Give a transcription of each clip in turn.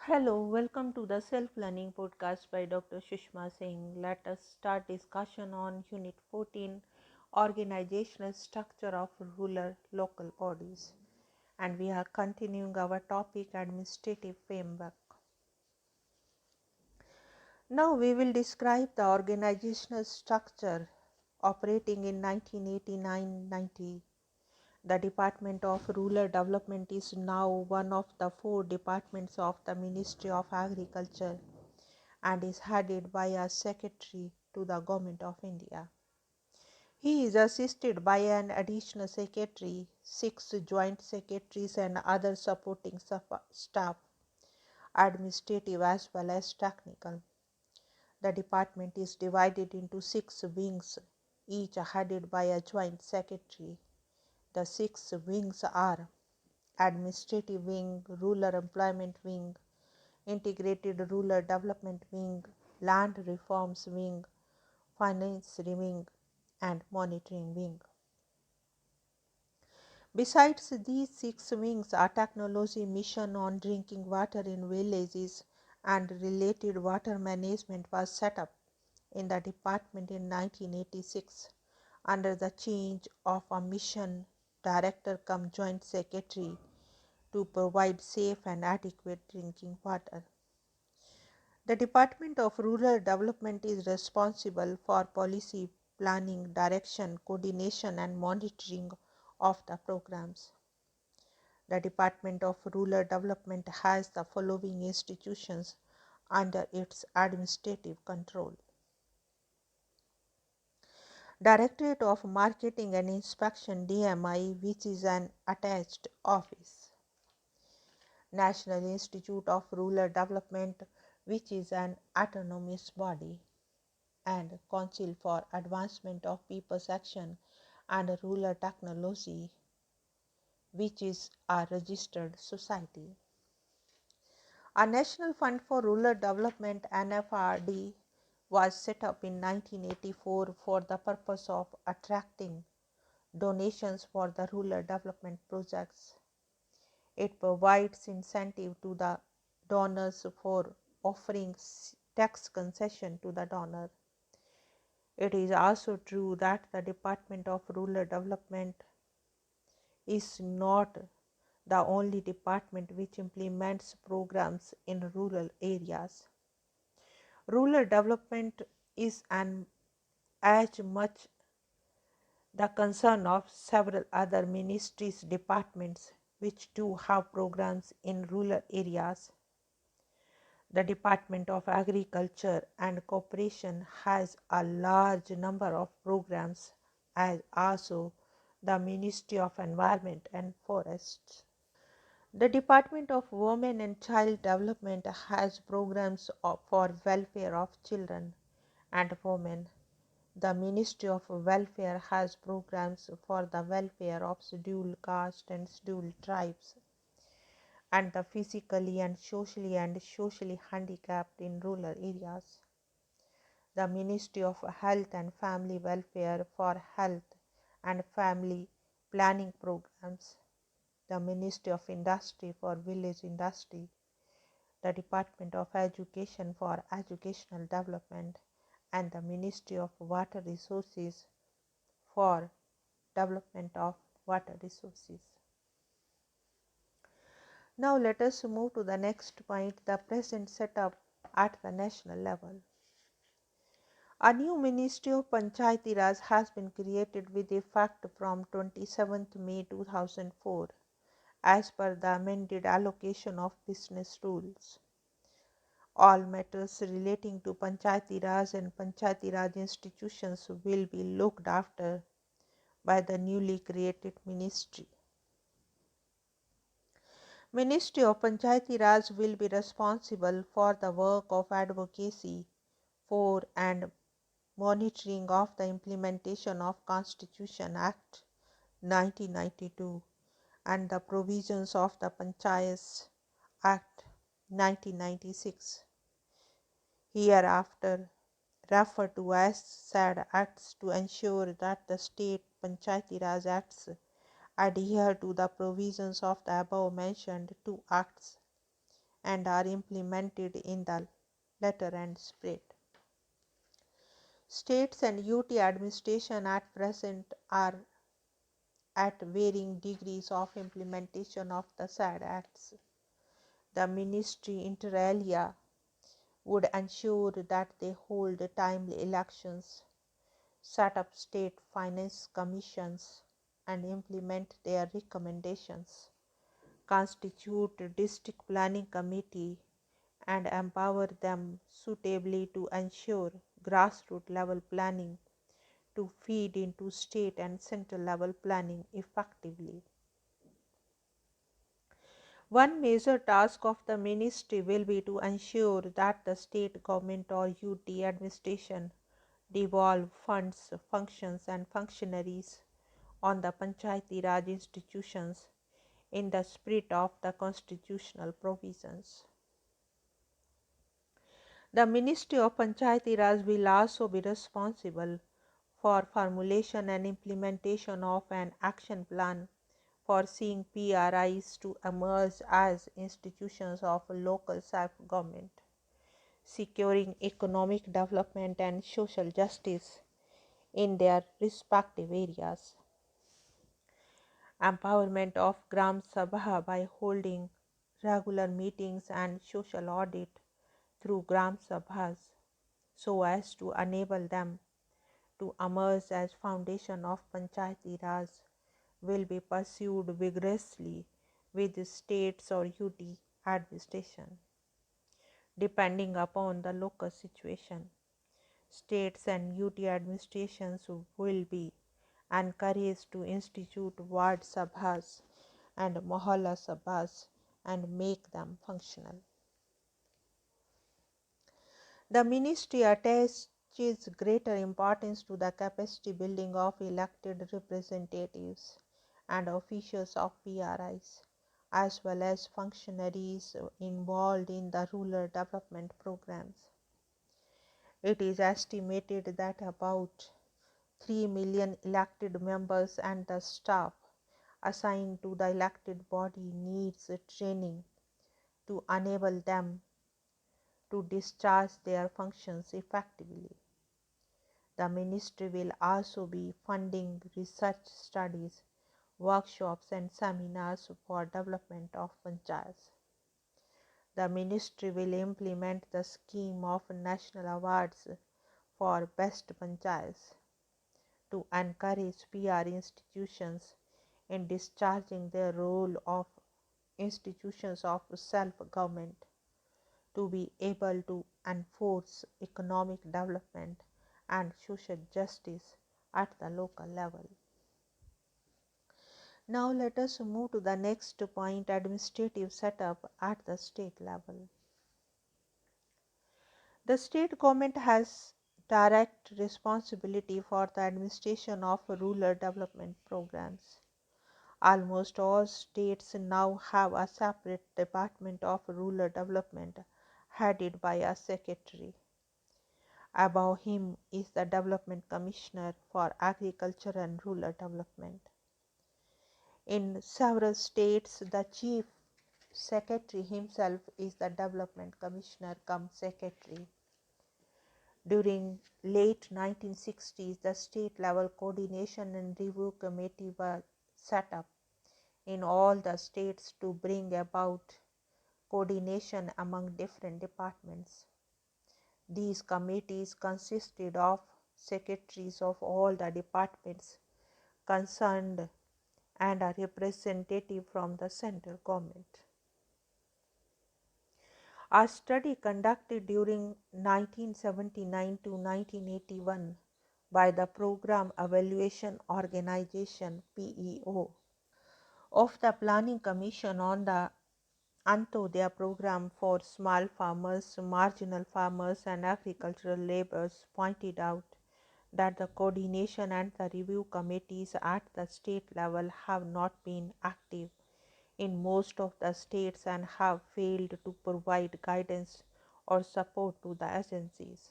Hello, welcome to the Self Learning Podcast by Dr. Sushma Singh. Let us start discussion on Unit 14, Organizational Structure of Rural Local Bodies. And we are continuing our topic Administrative Framework. Now we will describe the organizational structure operating in 1989-90. The Department of Rural Development is now one of the four departments of the Ministry of Agriculture and is headed by a secretary to the Government of India. He is assisted by an additional secretary, 6 joint secretaries and other supporting staff, administrative as well as technical. The department is divided into 6 wings, each headed by a joint secretary. The 6 wings are Administrative Wing, Rural Employment Wing, Integrated Rural Development Wing, Land Reforms Wing, Finance Wing, and Monitoring Wing. Besides these 6 wings, a technology mission on drinking water in villages and related water management was set up in the department in 1986 under the change of a mission director cum joint secretary to provide safe and adequate drinking water. The Department of Rural Development is responsible for policy planning, direction, coordination, and monitoring of the programs. The Department of Rural Development has the following institutions under its administrative control: Directorate of Marketing and Inspection DMI, which is an attached office; National Institute of Rural Development, which is an autonomous body; and Council for Advancement of People's Action and Rural Technology, which is a registered society. A National Fund for Rural Development NFRD was set up in 1984 for the purpose of attracting donations for the rural development projects. It provides incentive to the donors for offering tax concession to the donor. It is also true that the Department of Rural Development is not the only department which implements programs in rural areas. Rural development is as much the concern of several other ministries departments which too have programs in rural areas. The Department of Agriculture and Cooperation has a large number of programs, as also the Ministry of Environment and Forests. The Department of Women and Child Development has programs for welfare of children and women. The Ministry of Welfare has programs for the welfare of scheduled caste and scheduled tribes and the physically and socially handicapped in rural areas. The Ministry of Health and Family Welfare for health and family planning programs. The Ministry of Industry for village industry. The Department of Education for educational development, and the Ministry of Water Resources for development of water resources. Now let us move to the next point, the present setup at the national level. A new Ministry of Panchayati Raj has been created with effect from 27th May 2004 as per the amended allocation of business rules. All matters relating to Panchayati Raj and Panchayati Raj institutions will be looked after by the newly created ministry. Ministry of Panchayati Raj will be responsible for the work of advocacy for and monitoring of the implementation of Constitution Act 1992 and the provisions of the Panchayats Act 1996, hereafter referred to as said acts, to ensure that the state Panchayati Raj Acts adhere to the provisions of the above mentioned two acts and are implemented in the letter and spirit. States and UT administration at present are at varying degrees of implementation of the said acts. The ministry inter alia would ensure that they hold timely elections, set up state finance commissions, and implement their recommendations, constitute district planning committee, and empower them suitably to ensure grassroots level planning to feed into state and central level planning effectively. One major task of the ministry will be to ensure that the state government or UT administration devolve funds, functions, and functionaries on the Panchayati Raj institutions in the spirit of the constitutional provisions. The Ministry of Panchayati Raj will also be responsible for formulation and implementation of an action plan for seeing PRIs to emerge as institutions of local self-government, securing economic development and social justice in their respective areas. Empowerment of Gram Sabha by holding regular meetings and social audit through Gram Sabhas so as to enable them to emerge as foundation of Panchayati Raj will be pursued vigorously with the states or UT administration. Depending upon the local situation, states and UT administrations will be encouraged to institute ward sabhas and mohalla sabhas and make them functional. The ministry attaches greater importance to the capacity building of elected representatives and officials of PRIs, as well as functionaries involved in the rural development programs. It is estimated that about 3 million elected members and the staff assigned to the elected body needs training to enable them to discharge their functions effectively. The ministry will also be funding research studies, workshops and seminars for development of panchayats. The ministry will implement the scheme of national awards for best panchayats to encourage PR institutions in discharging their role of institutions of self-government to be able to enforce economic development and social justice at the local level. Now let us move to the next point, administrative setup at the state level. The state government has direct responsibility for the administration of rural development programs. Almost all states now have a separate Department of Rural Development headed by a secretary. Above him is the Development Commissioner for Agriculture and Rural Development. In several states, the Chief Secretary himself is the Development Commissioner cum Secretary. During late 1960s, the state level coordination and review committee was set up in all the states to bring about coordination among different departments. These committees consisted of secretaries of all the departments concerned and a representative from the central government. A study conducted during 1979 to 1981 by the Program Evaluation Organization (PEO) of the Planning Commission on the Antyodaya program for small farmers, marginal farmers and agricultural laborers pointed out that the coordination and the review committees at the state level have not been active in most of the states and have failed to provide guidance or support to the agencies.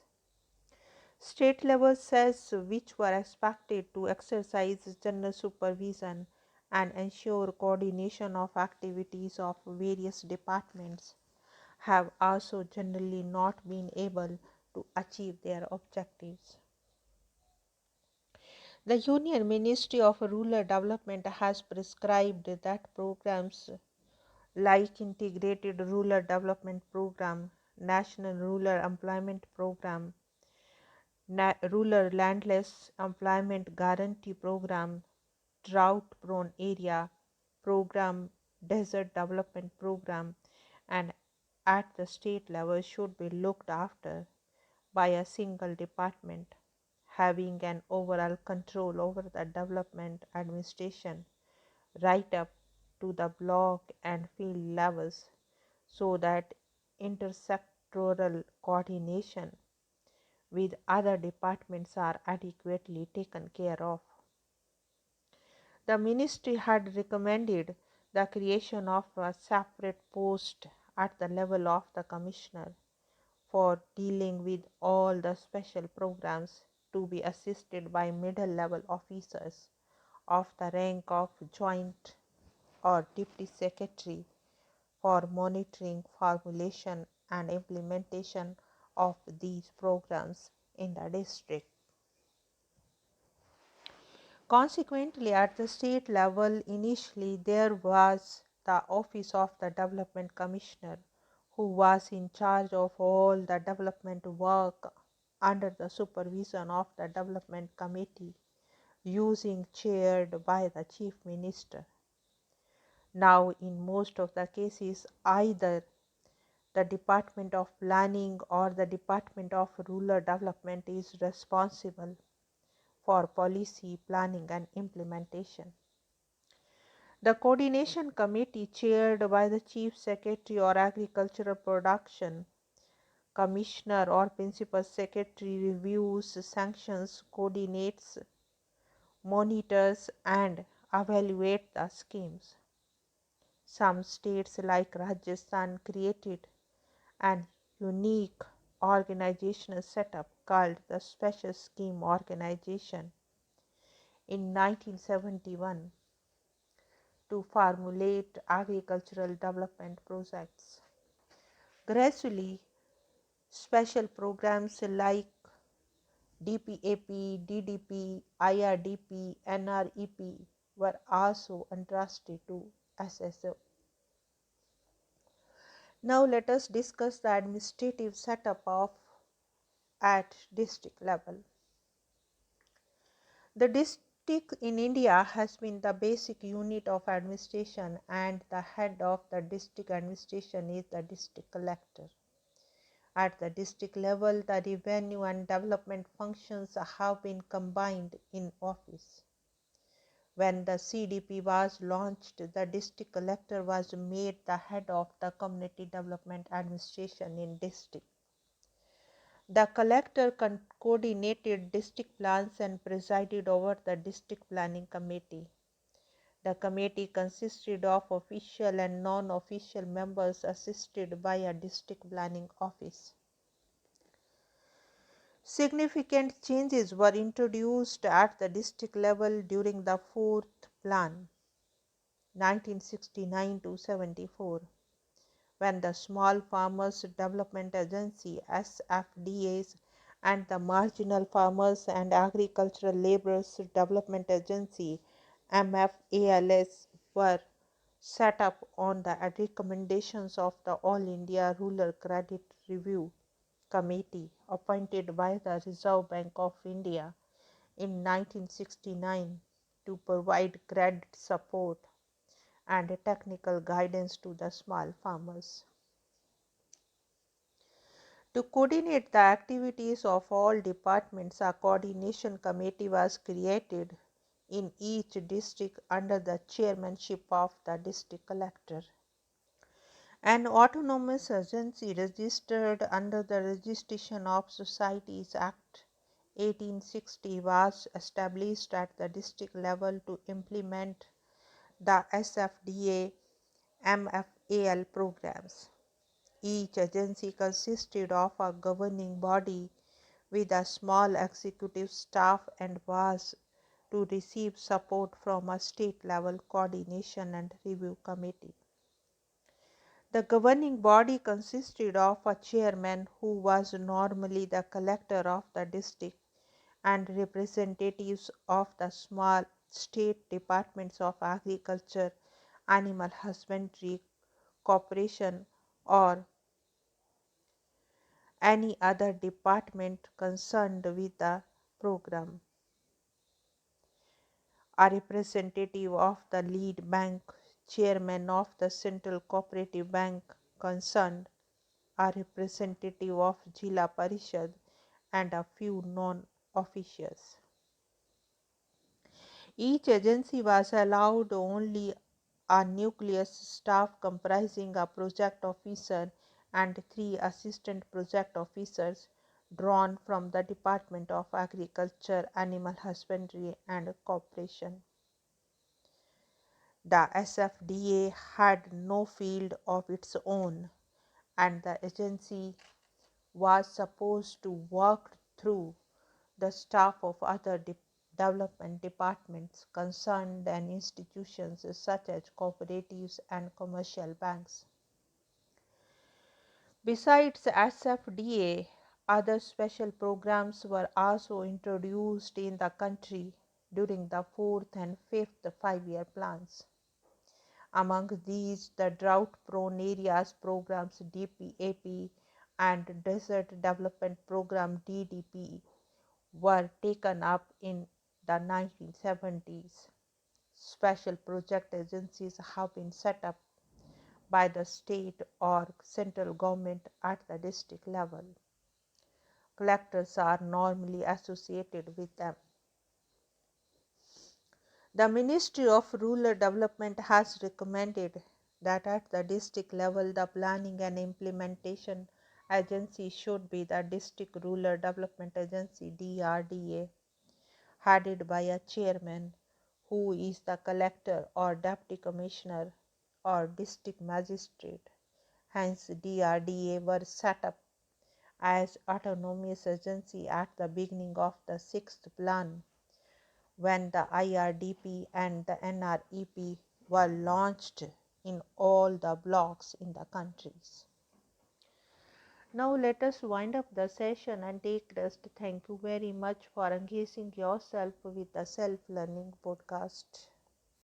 State level cells, which were expected to exercise general supervision and ensure coordination of activities of various departments, have also generally not been able to achieve their objectives. The Union Ministry of Rural Development has prescribed that programs like Integrated Rural Development Program, National Rural Employment Program, Rural Landless Employment Guarantee Program, Drought Prone Area Program, Desert Development Program, and at the state level should be looked after by a single department, having an overall control over the development administration right up to the block and field levels, so that intersectoral coordination with other departments are adequately taken care of. The ministry had recommended the creation of a separate post at the level of the commissioner for dealing with all the special programs, to be assisted by middle level officers of the rank of joint or deputy secretary for monitoring formulation and implementation of these programs in the district. Consequently, at the state level, initially there was the Office of the Development Commissioner, who was in charge of all the development work under the supervision of the Development Committee, using chaired by the Chief Minister. Now, in most of the cases, either the Department of Planning or the Department of Rural Development is responsible for policy planning and implementation. The coordination committee, chaired by the Chief Secretary or Agricultural Production Commissioner or Principal Secretary, reviews, sanctions, coordinates, monitors, and evaluates the schemes. Some states like Rajasthan created an unique organizational setup called the Special Scheme Organization in 1971 to formulate agricultural development projects. Gradually, special programs like DPAP, DDP, IRDP, NREP were also entrusted to SSO. Now let us discuss the administrative setup of at district level. The district in India has been the basic unit of administration, and the head of the district administration is the district collector. At the district level, the revenue and development functions have been combined in office. When the CDP was launched, the district collector was made the head of the community development administration in district. The collector coordinated district plans and presided over the district planning committee. The committee consisted of official and non-official members assisted by a district planning office. Significant changes were introduced at the district level during the fourth plan, 1969 to 74, when the Small Farmers Development Agency (SFDAs) and the Marginal Farmers and Agricultural Laborers Development Agency (MFALS) were set up on the recommendations of the All India Rural Credit Review Committee appointed by the Reserve Bank of India in 1969 to provide credit support and technical guidance to the small farmers. To coordinate the activities of all departments, a coordination committee was created in each district under the chairmanship of the district collector. An autonomous agency registered under the Registration of Societies Act 1860 was established at the district level to implement the SFDA MFAL programs. Each agency consisted of a governing body with a small executive staff and was to receive support from a state level coordination and review committee. The governing body consisted of a chairman who was normally the collector of the district and representatives of the small state departments of agriculture, animal husbandry, cooperation, or any other department concerned with the program. A representative of the lead bank, chairman of the central cooperative bank concerned, a representative of Jila Parishad, and a few non-officials. Each agency was allowed only a nucleus staff comprising a project officer and three assistant project officers drawn from the Department of Agriculture, Animal Husbandry and Cooperation. The SFDA had no field of its own, and the agency was supposed to work through the staff of other development departments concerned and institutions such as cooperatives and commercial banks. Besides SFDA, other special programs were also introduced in the country during the fourth and fifth 5-year plans. Among these, the Drought Prone Areas Programs DPAP and Desert Development Program DDP were taken up in the 1970s. Special project agencies have been set up by the state or central government at the district level. Collectors are normally associated with them. The Ministry of Rural Development has recommended that at the district level the planning and implementation agency should be the District Rural Development Agency DRDA, headed by a chairman who is the collector or deputy commissioner or district magistrate. Hence, DRDA were set up as autonomous agency at the beginning of the sixth plan when the IRDP and the NREP were launched in all the blocks in the countries. Now let us wind up the session and take rest. Thank you very much for engaging yourself with the self-learning podcast.